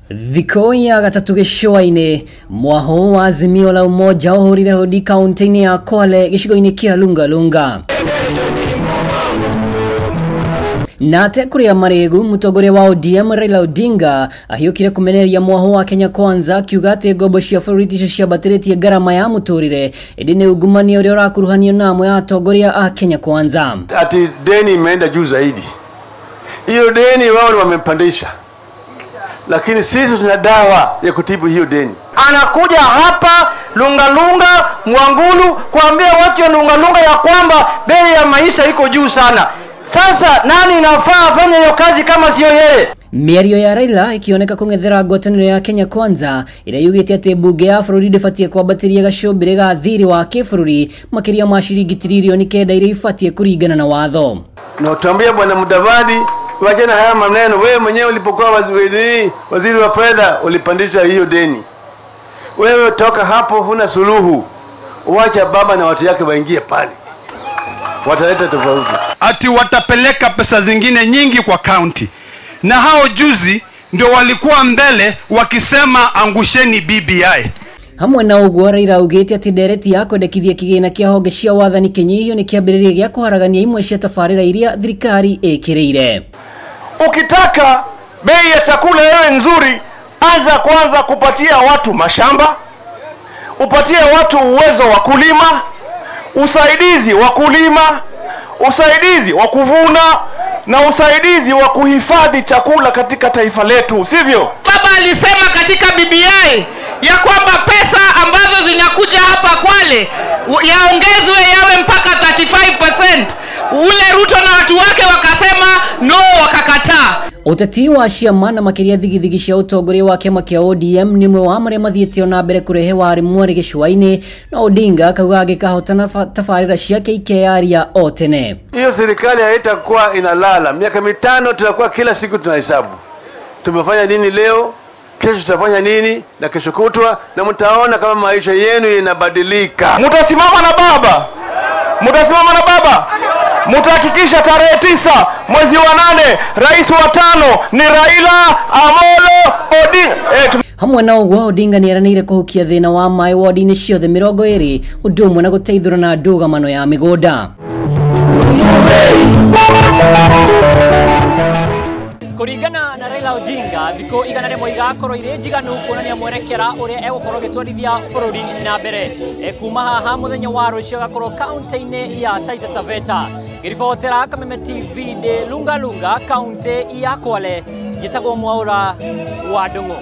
Thiko ya gatatu gicua-ini mwaho wa Azimio la Umoja uhurire hodi kaunti-ini ya Kwale gicigo-ini kia Lungalunga. Nate kuria maregu mutongoria wa ODM Raila Odinga ahiukire kumeneria mwaho wa Kenya Kwanza kiuga ati ngombo cia bũrũri cia batĩrĩtie garama ya muturire indi ni ugumania uria urakuruhanio na amwe ya atongoria a Kenya Kwanza. Ati deni imeenda juu zaidi. Hiyo deni wao wamempandisha. Lakini sisi tuna dawa ya kutibu hiyo deni. Anakuja hapa Lungalunga, Mwangulu kuambia watu wa Lungalunga ya kwamba bei ya maisha iko juu sana. Sasa nani inafaa afanye hiyo kazi kama sio yeye? Mĩario ya Raila ikioneka kung'ethera ngwatanĩro ya Kenya Kwanza ĩrĩa yugĩte atĩ bunge ya bũrũri ndĩbatiĩ kwambatĩria gacũmbĩrĩ ga thirĩ wa kĩbũrũri makĩria ma ciringi tiririoni 9 iria ibatiĩ kũringana na watho. Na utambia bwana Mudavadi wajana haya maneno, wewe mwenyewe ulipokuwa waziri wa fedha ulipandisha hiyo deni. Wewe toka hapo huna suluhu. Uacha baba na watu yake waingie pale. Wataleta tofauti. Ati watapeleka pesa zingine nyingi kwa county. Na hao juzi ndio walikuwa mbele wakisema angusheni BBI. Hamwe na uguo Raila ugĩte ati ndereti ya kwendekithia kĩgĩna kĩa honge cia wathani Kenya ni kĩambĩrĩria gĩa kũharagania imwe cia tabarĩra iria thirikari ĩkĩrĩire. Ukitaka bei ya chakula iwe nzuri, anza kwanza kupatia watu mashamba, upatie watu uwezo wa kulima, usaidizi wa kulima, usaidizi wa kuvuna na usaidizi wa kuhifadhi chakula katika taifa letu, sivyo? Baba alisema katika BBI ya kwamba pesa ambazo zinakuja hapa Kwale yaongezwe yawe mpaka 35%. Ule Ruto na watu wake wakasema no, wakakataa. Uteti wa ciamana makiria thigithigi cia utongoria wa kiama kia ODM ni mwe wa maria mathiĩte na mbere kurehe wari mwari gicua-ini na Odinga akauga angĩkahotana tabarĩra ciake ikearia o tene. Hiyo serikali haitakuwa inalala. Miaka 5 tutakuwa kila siku tunahesabu. Tumefanya nini leo? Kesho tutafanya nini? Na kesho kutwa, na mtaona kama maisha yenu yanabadilika. Mtasimama na baba. Mtasimama na baba. Mtahakikisha tarehe 9 mwezi wa 8 rais wa 5 ni Raila Amolo Odinga. Hamwe na uguo Odinga ni aranĩire kũhukia thĩna wa maĩ ward-inĩ ciothe 20 ũndũ ũmwe na gũteithũra na ndũgamano ya mĩgũnda. Kuringana na Raila Odinga thikũ igana rĩmwe igakorwo irĩ njiganu kuonania mwerekera ũrĩa egũkorwo agĩtwarithia bũrũri na mbere. Kuma haha mũthenya wa rũciũ agakorwo kaunti-inĩ ya Taita Taveta. Ngĩribotera Kameme TV ndĩ Lungalunga kaunti ya Kwale. Njĩtagwo Mwaũra wa Ndung'u.